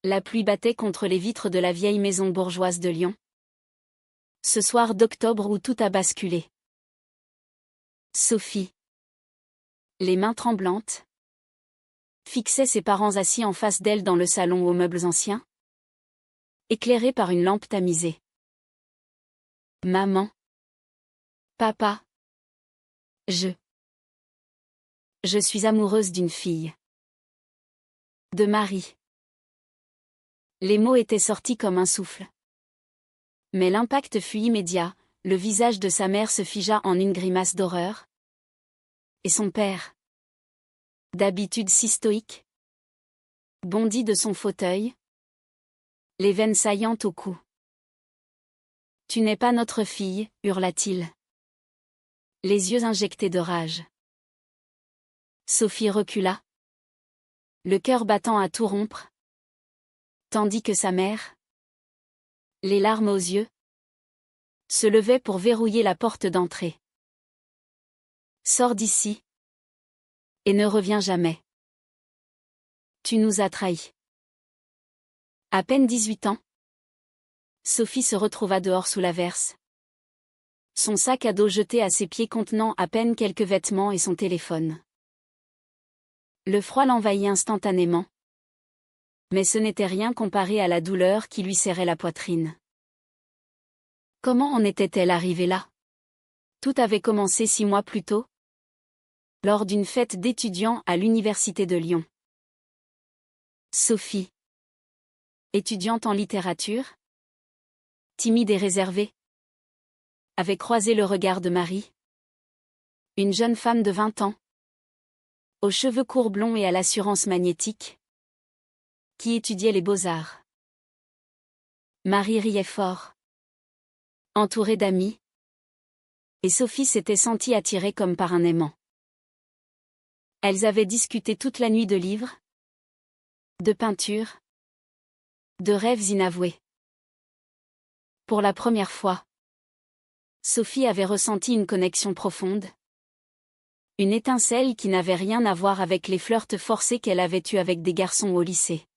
La pluie battait contre les vitres de la vieille maison bourgeoise de Lyon. Ce soir d'octobre où tout a basculé. Sophie, les mains tremblantes, fixait ses parents assis en face d'elle dans le salon aux meubles anciens, éclairé par une lampe tamisée. Maman. Papa. Je suis amoureuse d'une fille. De Marie. Les mots étaient sortis comme un souffle. Mais l'impact fut immédiat, le visage de sa mère se figea en une grimace d'horreur. Et son père, d'habitude si stoïque, bondit de son fauteuil, les veines saillantes au cou. « Tu n'es pas notre fille, hurla-t-il. Les yeux injectés de rage. Sophie recula, le cœur battant à tout rompre, tandis que sa mère, les larmes aux yeux, se levait pour verrouiller la porte d'entrée. Sors d'ici, et ne reviens jamais. Tu nous as trahis. À peine 18 ans, Sophie se retrouva dehors sous l'averse. Son sac à dos jeté à ses pieds contenant à peine quelques vêtements et son téléphone. Le froid l'envahit instantanément. Mais ce n'était rien comparé à la douleur qui lui serrait la poitrine. Comment en était-elle arrivée là? Tout avait commencé 6 mois plus tôt, lors d'une fête d'étudiants à l'université de Lyon. Sophie, étudiante en littérature, timide et réservée, avait croisé le regard de Marie, une jeune femme de 20 ans, aux cheveux courts blonds et à l'assurance magnétique, qui étudiait les beaux-arts. Marie riait fort, entourée d'amis, et Sophie s'était sentie attirée comme par un aimant. Elles avaient discuté toute la nuit de livres, de peinture, de rêves inavoués. Pour la première fois, Sophie avait ressenti une connexion profonde. Une étincelle qui n'avait rien à voir avec les flirts forcés qu'elle avait eus avec des garçons au lycée.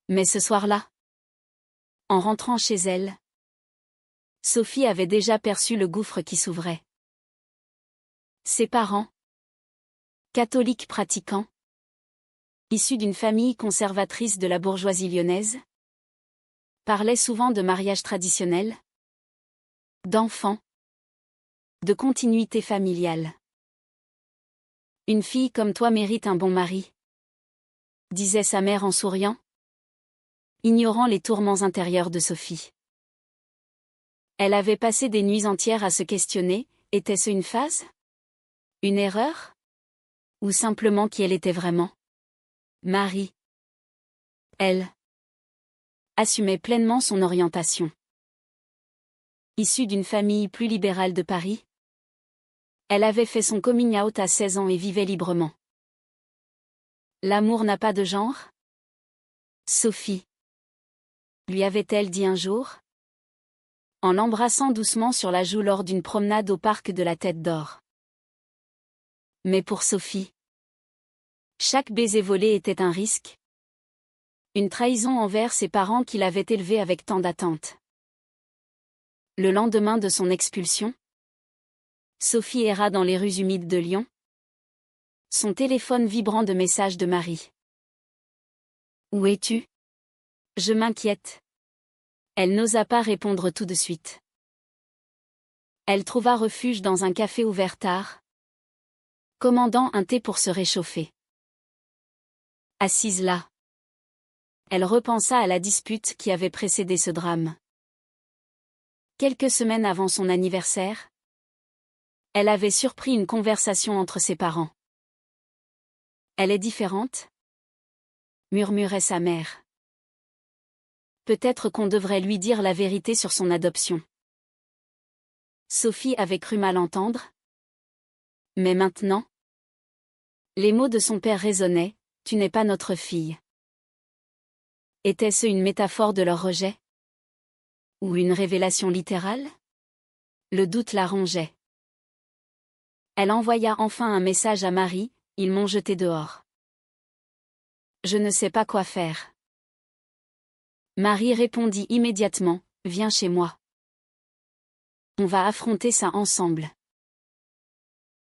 Mais ce soir-là, en rentrant chez elle, Sophie avait déjà perçu le gouffre qui s'ouvrait. Ses parents, catholiques pratiquants, issus d'une famille conservatrice de la bourgeoisie lyonnaise, parlaient souvent de mariage traditionnel, d'enfants, de continuité familiale. Une fille comme toi mérite un bon mari, disait sa mère en souriant, ignorant les tourments intérieurs de Sophie. Elle avait passé des nuits entières à se questionner, était-ce une phase? Une erreur? Ou simplement qui elle était vraiment? Marie. Elle assumait pleinement son orientation. Issue d'une famille plus libérale de Paris, elle avait fait son coming out à 16 ans et vivait librement. L'amour n'a pas de genre? Sophie lui avait-elle dit un jour, en l'embrassant doucement sur la joue lors d'une promenade au parc de la Tête d'Or. Mais pour Sophie, chaque baiser volé était un risque. Une trahison envers ses parents qui l'avaient élevée avec tant d'attentes. Le lendemain de son expulsion, Sophie erra dans les rues humides de Lyon, son téléphone vibrant de messages de Marie. « Où es-tu? Je m'inquiète. » Elle n'osa pas répondre tout de suite. Elle trouva refuge dans un café ouvert tard, commandant un thé pour se réchauffer. Assise là, elle repensa à la dispute qui avait précédé ce drame. Quelques semaines avant son anniversaire, elle avait surpris une conversation entre ses parents. « Elle est différente ?» murmurait sa mère. Peut-être qu'on devrait lui dire la vérité sur son adoption. Sophie avait cru mal entendre. Mais maintenant, les mots de son père résonnaient, « Tu n'es pas notre fille ». Était-ce une métaphore de leur rejet? Ou une révélation littérale? Le doute la rongeait. Elle envoya enfin un message à Marie, « Ils m'ont jeté dehors. Je ne sais pas quoi faire. » Marie répondit immédiatement, « Viens chez moi. On va affronter ça ensemble. »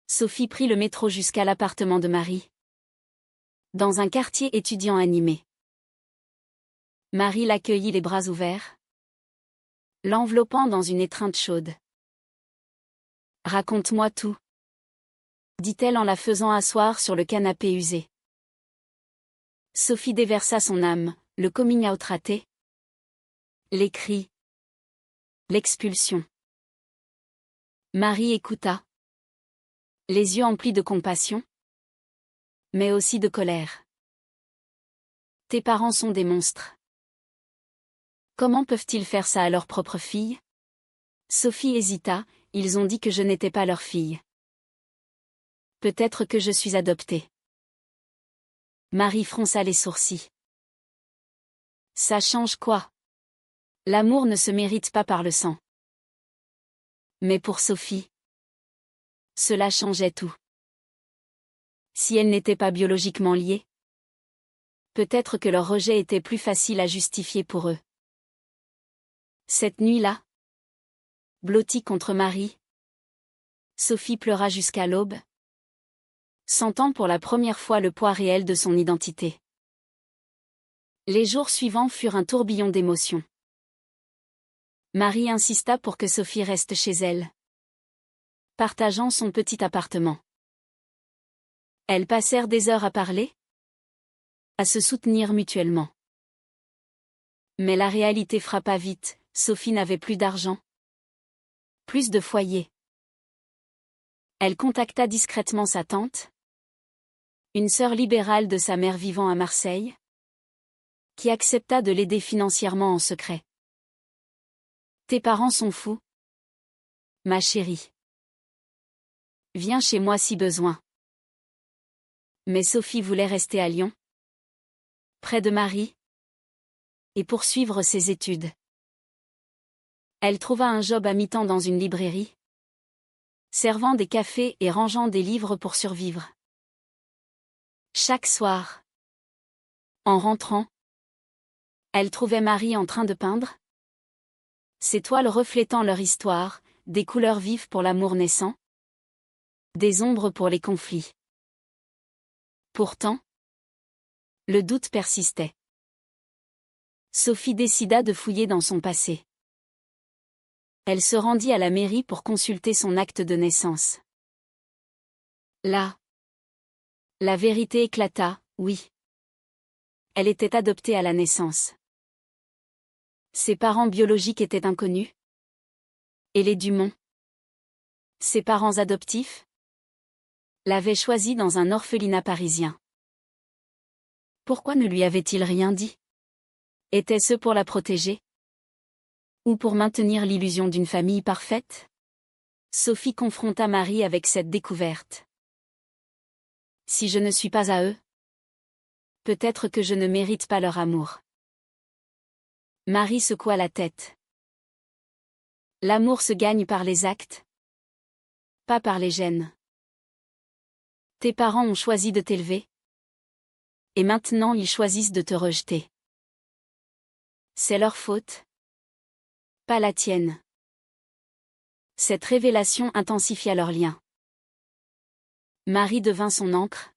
Sophie prit le métro jusqu'à l'appartement de Marie. Dans un quartier étudiant animé. Marie l'accueillit les bras ouverts, l'enveloppant dans une étreinte chaude. « Raconte-moi tout. » dit-elle en la faisant asseoir sur le canapé usé. Sophie déversa son âme, le coming out raté. Les cris. L'expulsion. Marie écouta. Les yeux emplis de compassion. Mais aussi de colère. Tes parents sont des monstres. Comment peuvent-ils faire ça à leur propre fille? Sophie hésita, ils ont dit que je n'étais pas leur fille. Peut-être que je suis adoptée. Marie fronça les sourcils. Ça change quoi? L'amour ne se mérite pas par le sang. Mais pour Sophie, cela changeait tout. Si elles n'étaient pas biologiquement liées, peut-être que leur rejet était plus facile à justifier pour eux. Cette nuit-là, blottie contre Marie, Sophie pleura jusqu'à l'aube, sentant pour la première fois le poids réel de son identité. Les jours suivants furent un tourbillon d'émotions. Marie insista pour que Sophie reste chez elle, partageant son petit appartement. Elles passèrent des heures à parler, à se soutenir mutuellement. Mais la réalité frappa vite, Sophie n'avait plus d'argent, plus de foyer. Elle contacta discrètement sa tante, une sœur libérale de sa mère vivant à Marseille, qui accepta de l'aider financièrement en secret. Tes parents sont fous, ma chérie. Viens chez moi si besoin. Mais Sophie voulait rester à Lyon, près de Marie, et poursuivre ses études. Elle trouva un job à mi-temps dans une librairie, servant des cafés et rangeant des livres pour survivre. Chaque soir, en rentrant, elle trouvait Marie en train de peindre, ses toiles reflétant leur histoire, des couleurs vives pour l'amour naissant, des ombres pour les conflits. Pourtant, le doute persistait. Sophie décida de fouiller dans son passé. Elle se rendit à la mairie pour consulter son acte de naissance. Là, la vérité éclata, oui. Elle était adoptée à la naissance. Ses parents biologiques étaient inconnus. Et les Dumont, ses parents adoptifs, l'avaient choisie dans un orphelinat parisien. Pourquoi ne lui avait-il rien dit? Était-ce pour la protéger? Ou pour maintenir l'illusion d'une famille parfaite? Sophie confronta Marie avec cette découverte. Si je ne suis pas à eux, peut-être que je ne mérite pas leur amour. Marie secoua la tête. L'amour se gagne par les actes, pas par les gènes. Tes parents ont choisi de t'élever, et maintenant ils choisissent de te rejeter. C'est leur faute, pas la tienne. Cette révélation intensifia leur lien. Marie devint son ancre,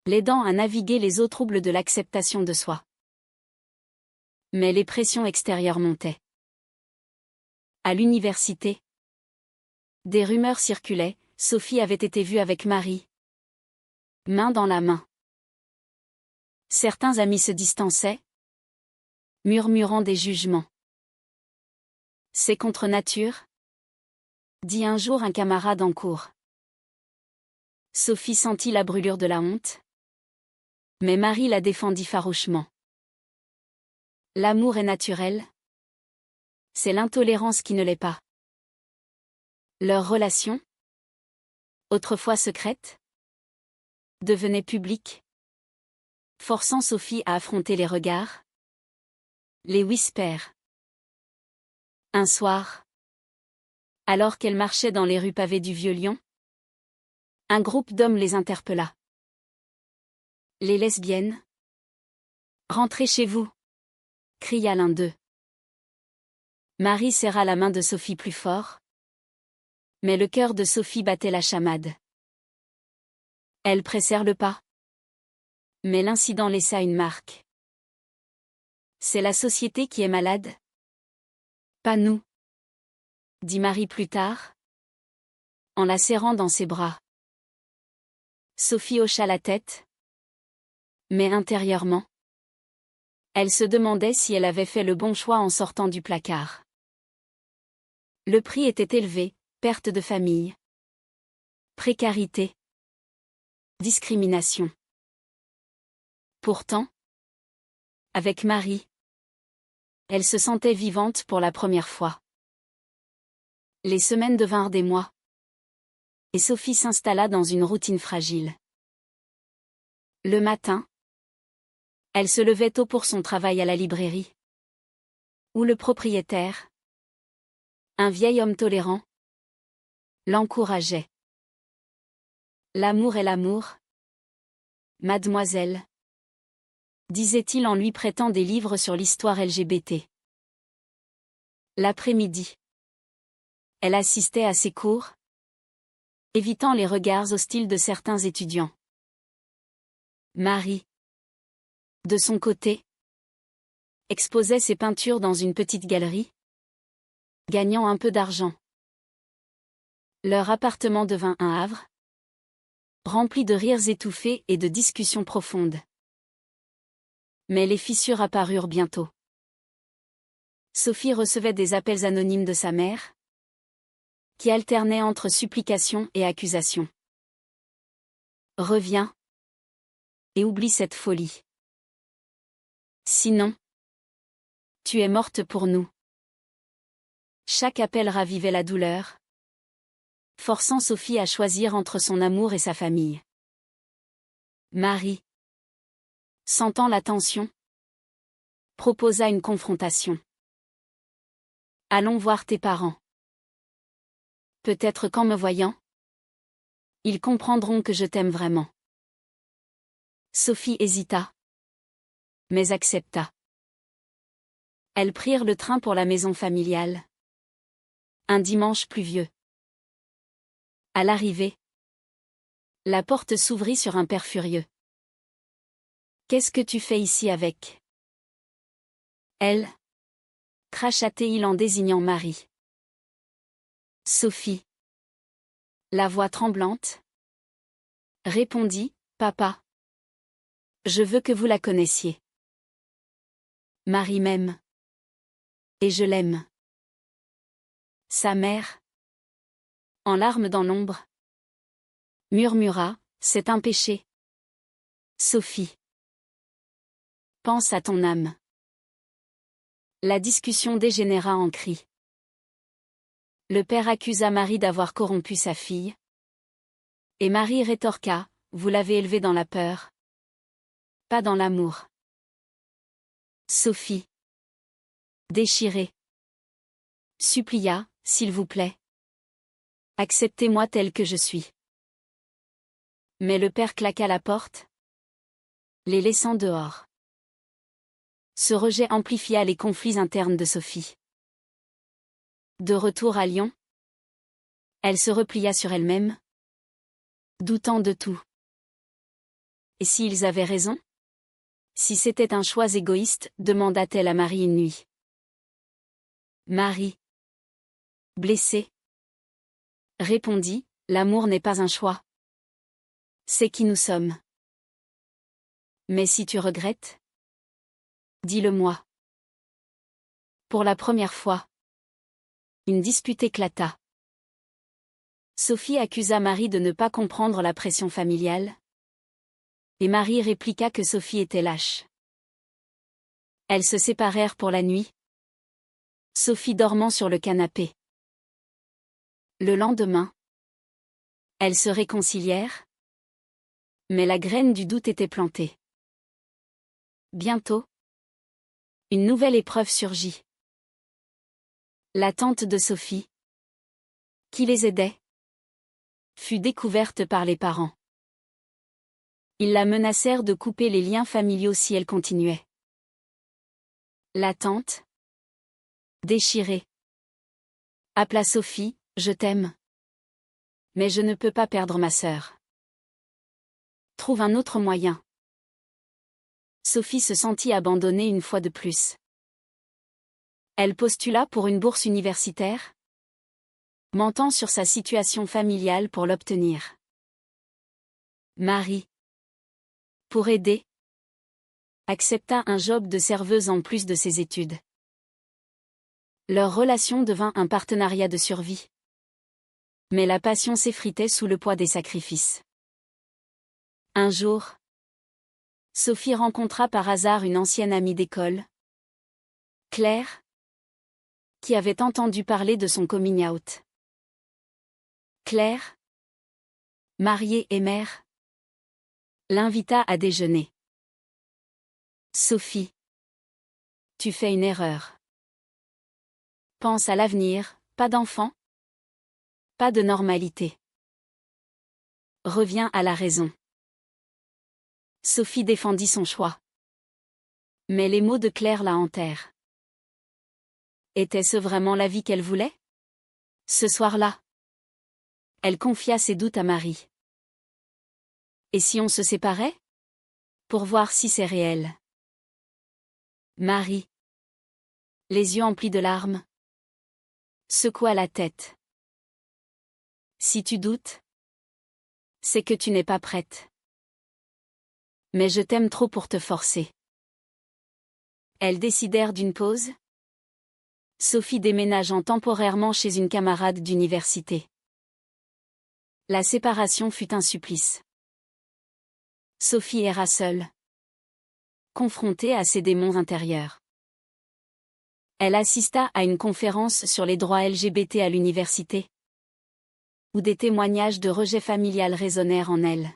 l'aidant à naviguer les eaux troubles de l'acceptation de soi. Mais les pressions extérieures montaient. À l'université, des rumeurs circulaient, Sophie avait été vue avec Marie, main dans la main. Certains amis se distançaient, murmurant des jugements. C'est contre nature, dit un jour un camarade en cours. Sophie sentit la brûlure de la honte, mais Marie la défendit farouchement. L'amour est naturel, c'est l'intolérance qui ne l'est pas. Leur relation, autrefois secrète, devenait publique, forçant Sophie à affronter les regards, les whispers. Un soir, alors qu'elle marchait dans les rues pavées du Vieux-Lyon, un groupe d'hommes les interpella. « Les lesbiennes, rentrez chez vous. cria l'un d'eux. Marie serra la main de Sophie plus fort. Mais le cœur de Sophie battait la chamade. Elles pressèrent le pas. Mais l'incident laissa une marque. C'est la société qui est malade? Pas nous, dit Marie plus tard, en la serrant dans ses bras. Sophie hocha la tête. Mais intérieurement, elle se demandait si elle avait fait le bon choix en sortant du placard. Le prix était élevé, perte de famille, précarité, discrimination. Pourtant, avec Marie, elle se sentait vivante pour la première fois. Les semaines devinrent des mois. Et Sophie s'installa dans une routine fragile. Le matin, elle se levait tôt pour son travail à la librairie. Où le propriétaire, un vieil homme tolérant, l'encourageait. L'amour est l'amour, mademoiselle, disait-il en lui prêtant des livres sur l'histoire LGBT. L'après-midi, elle assistait à ses cours, évitant les regards hostiles de certains étudiants. Marie, de son côté, exposait ses peintures dans une petite galerie, gagnant un peu d'argent. Leur appartement devint un havre, rempli de rires étouffés et de discussions profondes. Mais les fissures apparurent bientôt. Sophie recevait des appels anonymes de sa mère, qui alternaient entre supplications et accusations. Reviens et oublie cette folie. Sinon, tu es morte pour nous. Chaque appel ravivait la douleur, forçant Sophie à choisir entre son amour et sa famille. Marie, sentant la tension, proposa une confrontation. Allons voir tes parents. Peut-être qu'en me voyant, ils comprendront que je t'aime vraiment. Sophie hésita, mais accepta. Elles prirent le train pour la maison familiale. Un dimanche pluvieux. À l'arrivée, la porte s'ouvrit sur un père furieux. Qu'est-ce que tu fais ici avec elle? Cracha-t-il en désignant Marie. Sophie, la voix tremblante, répondit, Papa. Je veux que vous la connaissiez. Marie m'aime. Et je l'aime. Sa mère, en larmes dans l'ombre, murmura, c'est un péché. Sophie, pense à ton âme. La discussion dégénéra en cris. Le père accusa Marie d'avoir corrompu sa fille. Et Marie rétorqua, vous l'avez élevée dans la peur, pas dans l'amour. Sophie, déchirée, supplia, s'il vous plaît. Acceptez-moi tel que je suis. Mais le père claqua la porte, les laissant dehors. Ce rejet amplifia les conflits internes de Sophie. De retour à Lyon, elle se replia sur elle-même, doutant de tout. Et s'ils avaient raison? Si c'était un choix égoïste, demanda-t-elle à Marie une nuit. Marie, blessée, répondit, l'amour n'est pas un choix. C'est qui nous sommes. Mais si tu regrettes, dis-le-moi. Pour la première fois, une dispute éclata. Sophie accusa Marie de ne pas comprendre la pression familiale. Et Marie répliqua que Sophie était lâche. Elles se séparèrent pour la nuit, Sophie dormant sur le canapé. Le lendemain, elles se réconcilièrent, mais la graine du doute était plantée. Bientôt, une nouvelle épreuve surgit. La tante de Sophie, qui les aidait, fut découverte par les parents. Ils la menacèrent de couper les liens familiaux si elle continuait. La tante, déchirée, appela Sophie, je t'aime. Mais je ne peux pas perdre ma sœur. Trouve un autre moyen. Sophie se sentit abandonnée une fois de plus. Elle postula pour une bourse universitaire, mentant sur sa situation familiale pour l'obtenir. Marie, pour aider, accepta un job de serveuse en plus de ses études. Leur relation devint un partenariat de survie. Mais la passion s'effritait sous le poids des sacrifices. Un jour, Sophie rencontra par hasard une ancienne amie d'école, Claire, qui avait entendu parler de son coming out. Claire, mariée et mère, l'invita à déjeuner. Sophie, tu fais une erreur. Pense à l'avenir, pas d'enfant, pas de normalité. Reviens à la raison. Sophie défendit son choix. Mais les mots de Claire la hantèrent. Était-ce vraiment la vie qu'elle voulait? Ce soir-là, elle confia ses doutes à Marie. Et si on se séparait? Pour voir si c'est réel. Marie, les yeux emplis de larmes, secoua la tête. Si tu doutes, c'est que tu n'es pas prête. Mais je t'aime trop pour te forcer. Elles décidèrent d'une pause. Sophie déménageant temporairement chez une camarade d'université. La séparation fut un supplice. Sophie erra seule, confrontée à ses démons intérieurs. Elle assista à une conférence sur les droits LGBT à l'université, où des témoignages de rejet familial résonnèrent en elle.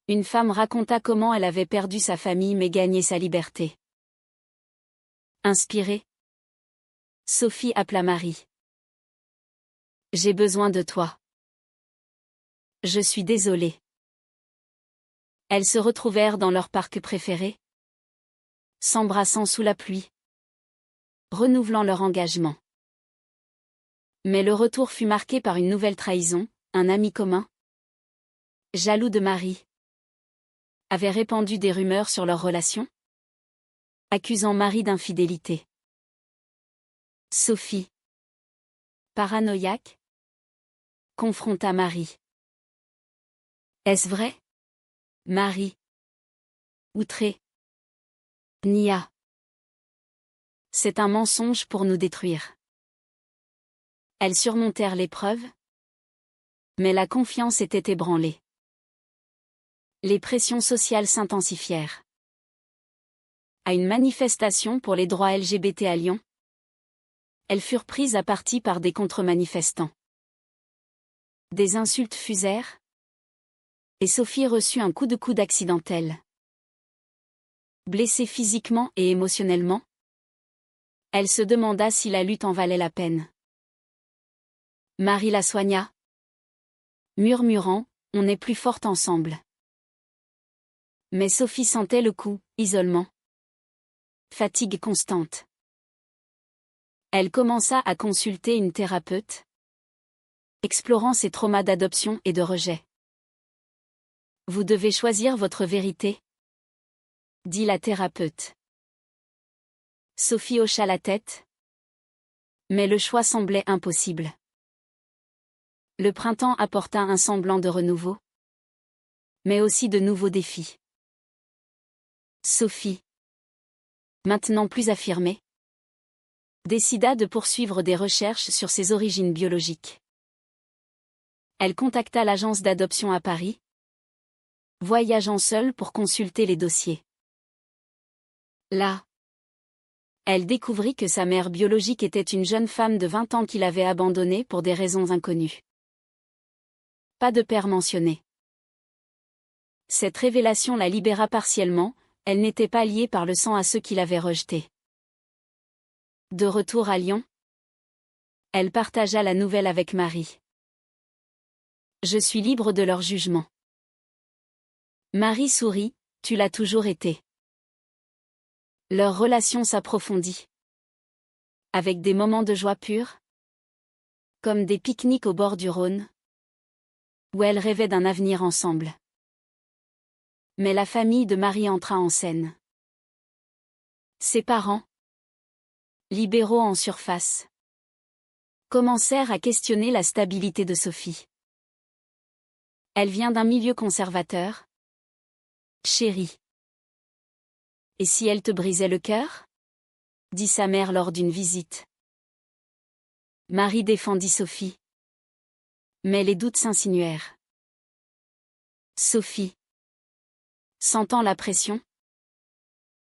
Une femme raconta comment elle avait perdu sa famille mais gagné sa liberté. Inspirée, Sophie appela Marie. J'ai besoin de toi. Je suis désolée. Elles se retrouvèrent dans leur parc préféré, s'embrassant sous la pluie, renouvelant leur engagement. Mais le retour fut marqué par une nouvelle trahison, un ami commun, jaloux de Marie, avait répandu des rumeurs sur leur relation, accusant Marie d'infidélité. Sophie, paranoïaque, confronta Marie. Est-ce vrai? Marie, outrée, nia. C'est un mensonge pour nous détruire. Elles surmontèrent l'épreuve, mais la confiance était ébranlée. Les pressions sociales s'intensifièrent. À une manifestation pour les droits LGBT à Lyon, elles furent prises à partie par des contre-manifestants. Des insultes fusèrent, et Sophie reçut un coup de coude accidentel. Blessée physiquement et émotionnellement, elle se demanda si la lutte en valait la peine. Marie la soigna, murmurant, on est plus forte ensemble. Mais Sophie sentait le coup, isolement, fatigue constante. Elle commença à consulter une thérapeute, explorant ses traumas d'adoption et de rejet. Vous devez choisir votre vérité, dit la thérapeute. Sophie hocha la tête, mais le choix semblait impossible. Le printemps apporta un semblant de renouveau, mais aussi de nouveaux défis. Sophie, maintenant plus affirmée, décida de poursuivre des recherches sur ses origines biologiques. Elle contacta l'agence d'adoption à Paris, voyageant seule pour consulter les dossiers. Là, elle découvrit que sa mère biologique était une jeune femme de 20 ans qu'il avait abandonnée pour des raisons inconnues. Pas de père mentionné. Cette révélation la libéra partiellement, elle n'était pas liée par le sang à ceux qui l'avaient rejetée. De retour à Lyon, elle partagea la nouvelle avec Marie. Je suis libre de leur jugement. Marie sourit, tu l'as toujours été. Leur relation s'approfondit. Avec des moments de joie pure, comme des pique-niques au bord du Rhône, où elles rêvaient d'un avenir ensemble. Mais la famille de Marie entra en scène. Ses parents, libéraux en surface, commencèrent à questionner la stabilité de Sophie. Elle vient d'un milieu conservateur. Chérie. Et si elle te brisait le cœur? Dit sa mère lors d'une visite. Marie défendit Sophie. Mais les doutes s'insinuèrent. Sophie, sentant la pression,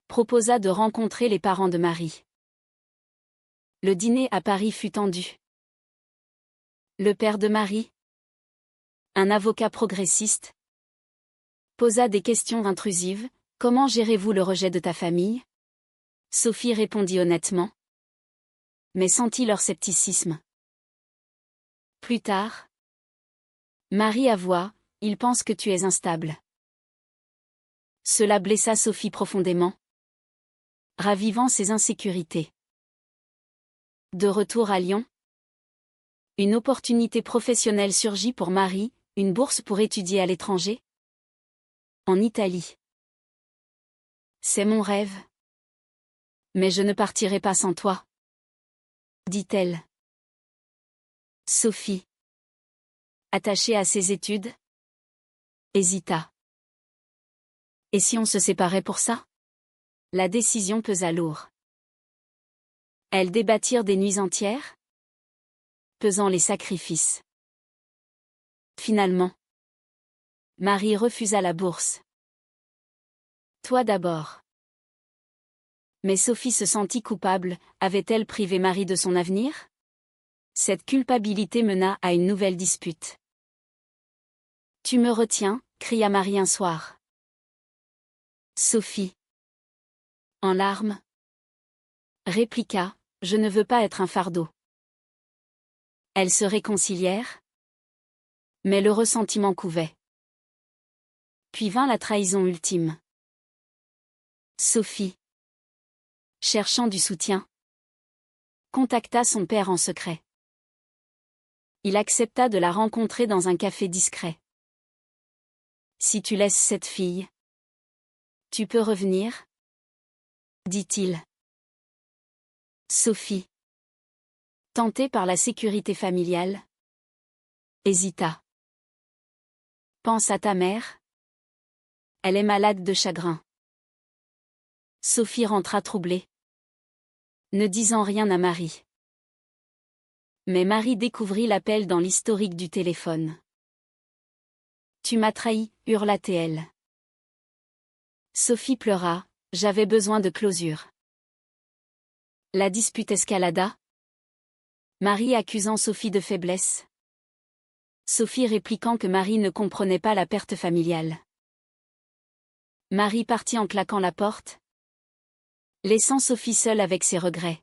proposa de rencontrer les parents de Marie. Le dîner à Paris fut tendu. Le père de Marie, un avocat progressiste, posa des questions intrusives. Comment gérez-vous le rejet de ta famille? Sophie répondit honnêtement, mais sentit leur scepticisme. Plus tard, Marie avoua, il pense que tu es instable. Cela blessa Sophie profondément, ravivant ses insécurités. De retour à Lyon, une opportunité professionnelle surgit pour Marie, une bourse pour étudier à l'étranger. En Italie. C'est mon rêve. Mais je ne partirai pas sans toi, dit-elle. Sophie, attachée à ses études, hésita. Et si on se séparait pour ça? La décision pesa lourd. Elles débattirent des nuits entières, pesant les sacrifices. Finalement, Marie refusa la bourse. Toi d'abord. Mais Sophie se sentit coupable, avait-elle privé Marie de son avenir? Cette culpabilité mena à une nouvelle dispute. Tu me retiens, cria Marie un soir. Sophie, en larmes, répliqua, je ne veux pas être un fardeau. Elles se réconcilièrent, mais le ressentiment couvait. Puis vint la trahison ultime. Sophie, cherchant du soutien, contacta son père en secret. Il accepta de la rencontrer dans un café discret. Si tu laisses cette fille, tu peux revenir, dit-il. Sophie, tentée par la sécurité familiale, hésita. Pense à ta mère. Elle est malade de chagrin. Sophie rentra troublée, ne disant rien à Marie. Mais Marie découvrit l'appel dans l'historique du téléphone. Tu m'as trahi, hurla-t-elle. Sophie pleura, j'avais besoin de closure. La dispute escalada. Marie accusant Sophie de faiblesse. Sophie répliquant que Marie ne comprenait pas la perte familiale. Marie partit en claquant la porte, laissant Sophie seule avec ses regrets.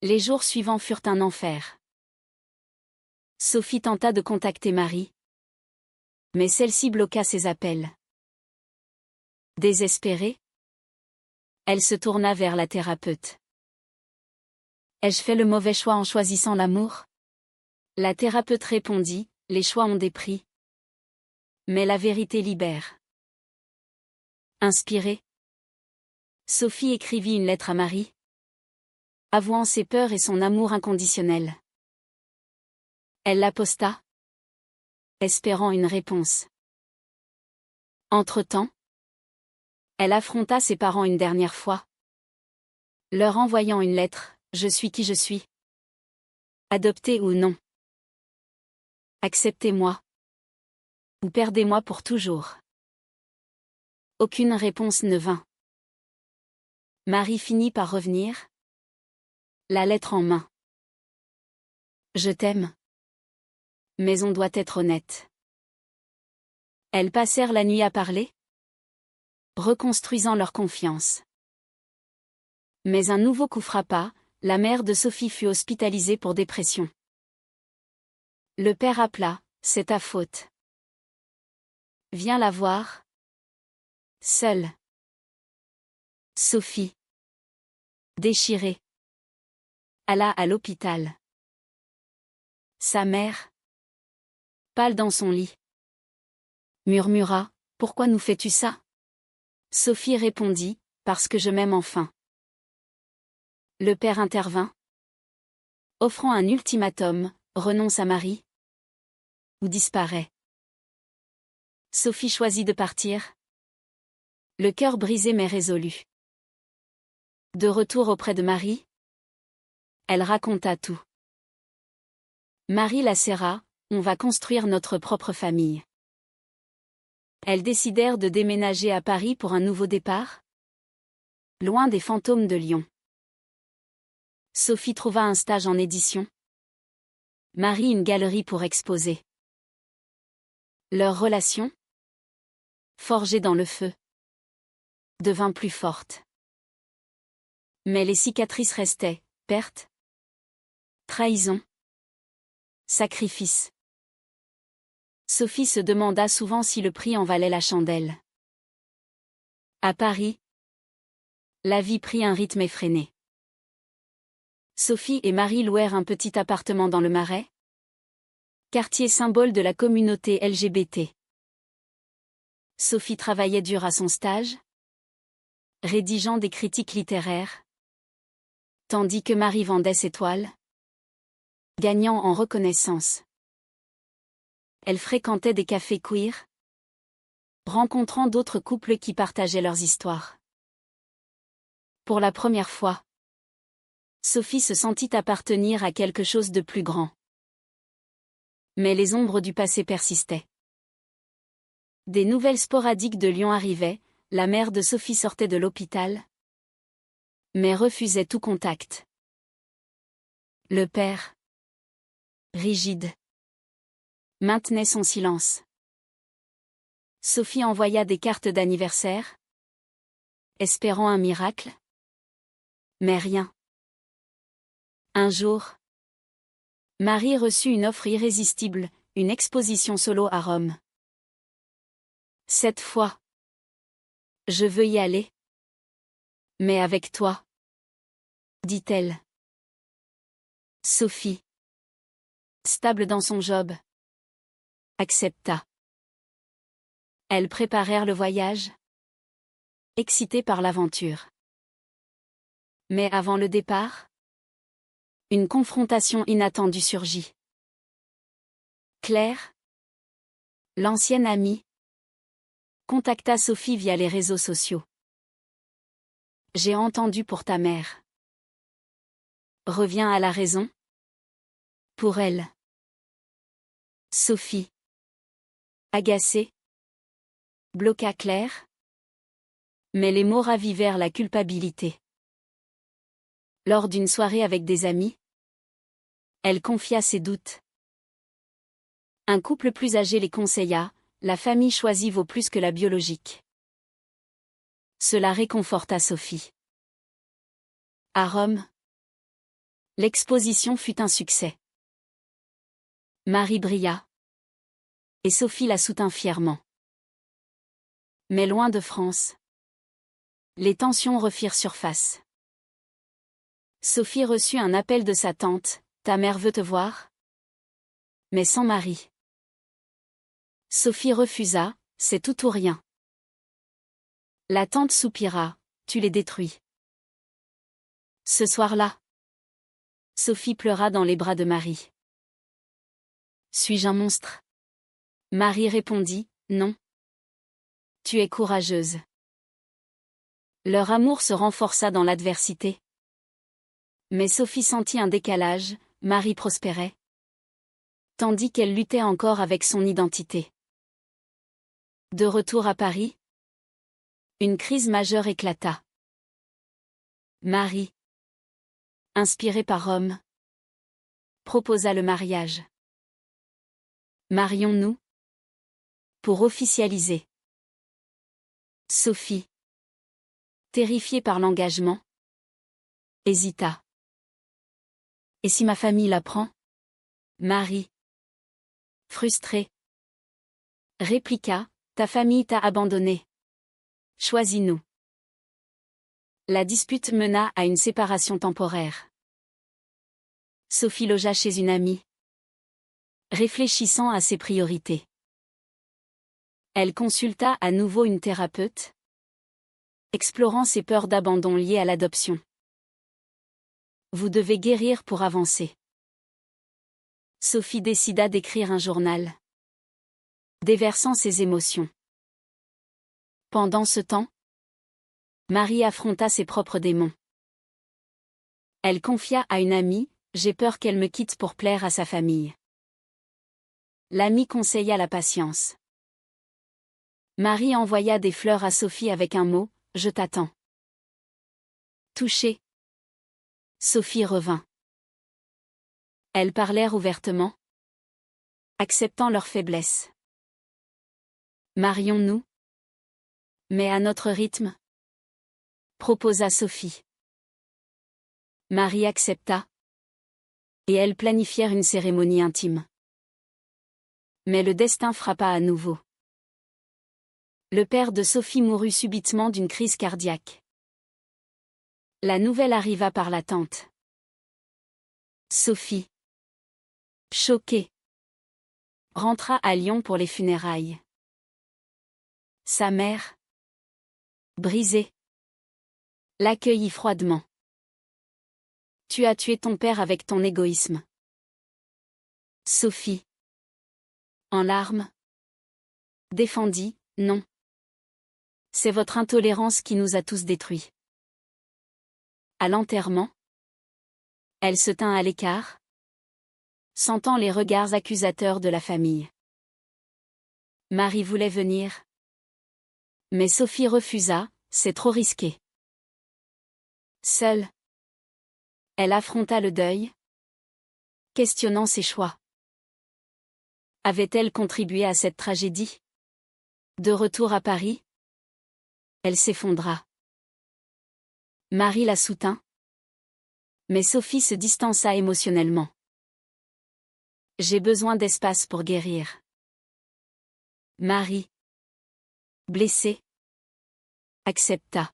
Les jours suivants furent un enfer. Sophie tenta de contacter Marie, mais celle-ci bloqua ses appels. Désespérée, elle se tourna vers la thérapeute. Ai-je fait le mauvais choix en choisissant l'amour? La thérapeute répondit, les choix ont des prix. Mais la vérité libère. Inspirée, Sophie écrivit une lettre à Marie, avouant ses peurs et son amour inconditionnel. Elle la posta, espérant une réponse. Entre-temps, elle affronta ses parents une dernière fois, leur envoyant une lettre, je suis qui je suis. Adoptée ou non. Acceptez-moi. Ou perdez-moi pour toujours. Aucune réponse ne vint. Marie finit par revenir, la lettre en main. Je t'aime. Mais on doit être honnête. Elles passèrent la nuit à parler, reconstruisant leur confiance. Mais un nouveau coup frappa, la mère de Sophie fut hospitalisée pour dépression. Le père appela, c'est ta faute. Viens la voir. Seule. Sophie, déchirée, alla à l'hôpital. Sa mère, pâle dans son lit, murmura, « Pourquoi nous fais-tu ça ?» Sophie répondit, « Parce que je m'aime enfin. » Le père intervint, offrant un ultimatum, « Renonce à Marie ou disparaît. » Sophie choisit de partir, le cœur brisé mais résolu. De retour auprès de Marie, elle raconta tout. Marie la serra, « On va construire notre propre famille. » Elles décidèrent de déménager à Paris pour un nouveau départ, loin des fantômes de Lyon. Sophie trouva un stage en édition, Marie une galerie pour exposer. Leur relation, forgée dans le feu, devint plus forte. Mais les cicatrices restaient, perte, trahison, sacrifice. Sophie se demanda souvent si le prix en valait la chandelle. À Paris, la vie prit un rythme effréné. Sophie et Marie louèrent un petit appartement dans le Marais, quartier symbole de la communauté LGBT. Sophie travaillait dur à son stage, rédigeant des critiques littéraires, tandis que Marie vendait ses toiles, gagnant en reconnaissance. Elle fréquentait des cafés queer, rencontrant d'autres couples qui partageaient leurs histoires. Pour la première fois, Sophie se sentit appartenir à quelque chose de plus grand. Mais les ombres du passé persistaient. Des nouvelles sporadiques de Lyon arrivaient, la mère de Sophie sortait de l'hôpital, mais refusait tout contact. Le père, rigide, maintenait son silence. Sophie envoya des cartes d'anniversaire, espérant un miracle. Mais rien. Un jour, Marie reçut une offre irrésistible, une exposition solo à Rome. Cette fois, je veux y aller. Mais avec toi, dit-elle. Sophie, stable dans son job, accepta. Elles préparèrent le voyage, excitées par l'aventure. Mais avant le départ, une confrontation inattendue surgit. Claire, l'ancienne amie, contacta Sophie via les réseaux sociaux. J'ai entendu pour ta mère. Reviens à la raison. Pour elle. Sophie, agacée, bloqua Claire. Mais les mots ravivèrent la culpabilité. Lors d'une soirée avec des amis, elle confia ses doutes. Un couple plus âgé les conseilla, la famille choisie vaut plus que la biologique. Cela réconforta Sophie. À Rome, l'exposition fut un succès. Marie brilla, et Sophie la soutint fièrement. Mais loin de France, les tensions refirent surface. Sophie reçut un appel de sa tante, « Ta mère veut te voir ?» Mais sans Marie. Sophie refusa, « C'est tout ou rien. » La tante soupira, « Tu les détruis. » Ce soir-là, Sophie pleura dans les bras de Marie. « Suis-je un monstre ?» Marie répondit, « Non. Tu es courageuse. » Leur amour se renforça dans l'adversité. Mais Sophie sentit un décalage, Marie prospérait, tandis qu'elle luttait encore avec son identité. De retour à Paris, une crise majeure éclata. Marie, inspirée par Rome, proposa le mariage. Marions-nous pour officialiser. Sophie, terrifiée par l'engagement, hésita. Et si ma famille l'apprend ? Marie, frustrée, répliqua, ta famille t'a abandonné. Choisis-nous. La dispute mena à une séparation temporaire. Sophie logea chez une amie, réfléchissant à ses priorités. Elle consulta à nouveau une thérapeute, explorant ses peurs d'abandon liées à l'adoption. Vous devez guérir pour avancer. Sophie décida d'écrire un journal, déversant ses émotions. Pendant ce temps, Marie affronta ses propres démons. Elle confia à une amie, « J'ai peur qu'elle me quitte pour plaire à sa famille. » L'amie conseilla la patience. Marie envoya des fleurs à Sophie avec un mot, « Je t'attends. » Touchée, Sophie revint. Elles parlèrent ouvertement, acceptant leurs faiblesses. Marions-nous, mais à notre rythme, proposa Sophie. Marie accepta, et elles planifièrent une cérémonie intime. Mais le destin frappa à nouveau. Le père de Sophie mourut subitement d'une crise cardiaque. La nouvelle arriva par la tante. Sophie, choquée, rentra à Lyon pour les funérailles. Sa mère, brisée, l'accueillit froidement. Tu as tué ton père avec ton égoïsme. Sophie, en larmes, défendit, non. C'est votre intolérance qui nous a tous détruits. À l'enterrement, elle se tint à l'écart, sentant les regards accusateurs de la famille. Marie voulait venir, mais Sophie refusa, c'est trop risqué. Seule, elle affronta le deuil, questionnant ses choix. Avait-elle contribué à cette tragédie? De retour à Paris, elle s'effondra. Marie la soutint, mais Sophie se distança émotionnellement. J'ai besoin d'espace pour guérir. Marie, blessée, accepta.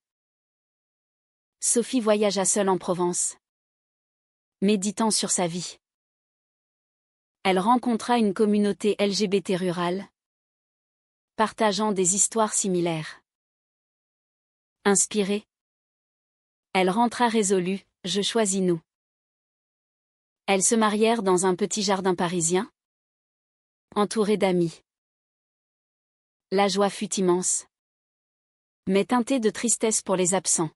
Sophie voyagea seule en Provence, méditant sur sa vie. Elle rencontra une communauté LGBT rurale, partageant des histoires similaires. Inspirée, elle rentra résolue, je choisis nous. Elles se marièrent dans un petit jardin parisien, entourées d'amis. La joie fut immense, mais teintée de tristesse pour les absents.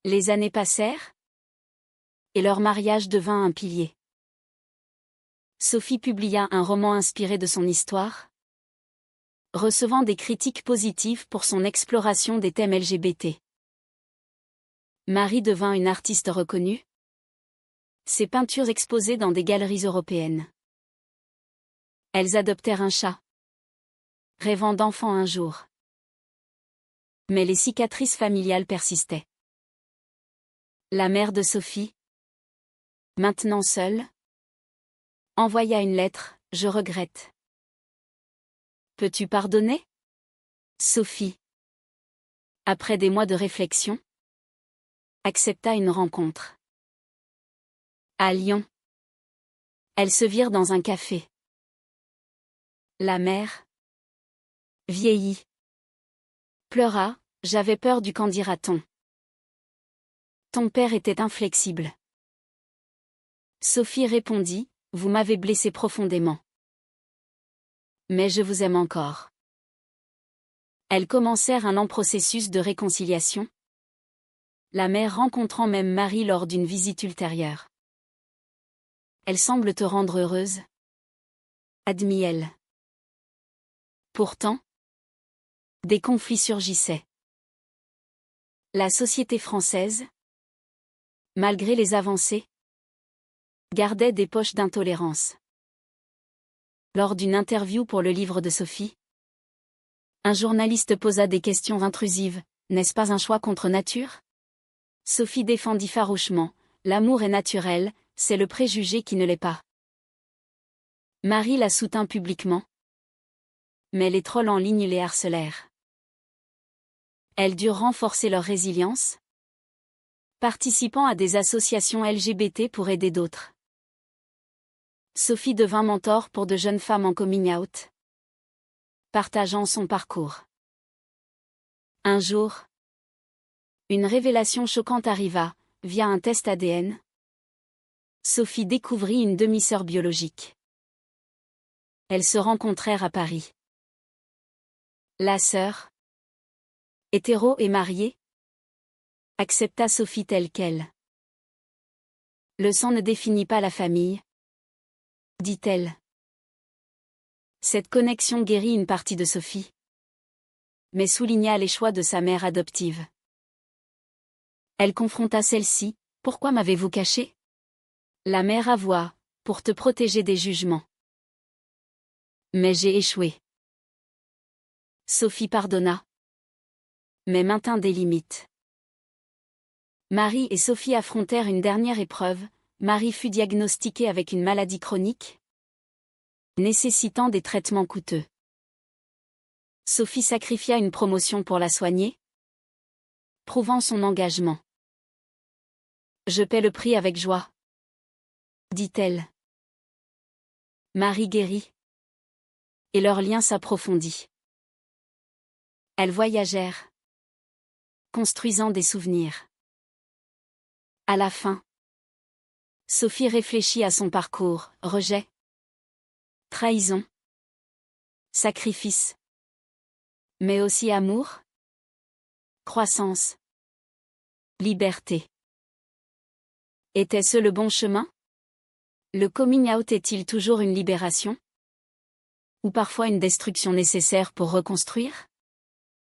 Les années passèrent, et leur mariage devint un pilier. Sophie publia un roman inspiré de son histoire, recevant des critiques positives pour son exploration des thèmes LGBT. Marie devint une artiste reconnue, ses peintures exposées dans des galeries européennes. Elles adoptèrent un chat, rêvant d'enfants un jour. Mais les cicatrices familiales persistaient. La mère de Sophie, maintenant seule, envoya une lettre, « Je regrette. Peux-tu pardonner ?» Sophie, après des mois de réflexion, accepta une rencontre. À Lyon, elles se virent dans un café. La mère, vieillie, pleura, « J'avais peur du qu'en dira-t-on. Ton père était inflexible. » Sophie répondit, « Vous m'avez blessée profondément. Mais je vous aime encore. » Elles commencèrent un lent processus de réconciliation, la mère rencontrant même Marie lors d'une visite ultérieure. « Elle semble te rendre heureuse. » admit-elle. Pourtant, des conflits surgissaient. La société française, malgré les avancées, gardait des poches d'intolérance. Lors d'une interview pour le livre de Sophie, un journaliste posa des questions intrusives, « N'est-ce pas un choix contre nature ?» Sophie défendit farouchement, « L'amour est naturel, c'est le préjugé qui ne l'est pas. » Marie la soutint publiquement, mais les trolls en ligne les harcelèrent. Elles durent renforcer leur résilience, participant à des associations LGBT pour aider d'autres. Sophie devint mentor pour de jeunes femmes en coming out, partageant son parcours. Un jour, une révélation choquante arriva, via un test ADN. Sophie découvrit une demi-sœur biologique. Elles se rencontrèrent à Paris. La sœur, hétéro et mariée, accepta Sophie telle qu'elle. Le sang ne définit pas la famille, dit-elle. Cette connexion guérit une partie de Sophie, mais souligna les choix de sa mère adoptive. Elle confronta celle-ci. Pourquoi m'avez-vous caché? La mère avoua, pour te protéger des jugements. Mais j'ai échoué. Sophie pardonna, mais maintint des limites. Marie et Sophie affrontèrent une dernière épreuve. Marie fut diagnostiquée avec une maladie chronique, nécessitant des traitements coûteux. Sophie sacrifia une promotion pour la soigner, prouvant son engagement. Je paie le prix avec joie, dit-elle. Marie guérit, et leur lien s'approfondit. Elles voyagèrent, construisant des souvenirs. À la fin, Sophie réfléchit à son parcours, rejet, trahison, sacrifice, mais aussi amour, croissance, liberté. Était-ce le bon chemin? Le coming out est-il toujours une libération? Ou parfois une destruction nécessaire pour reconstruire?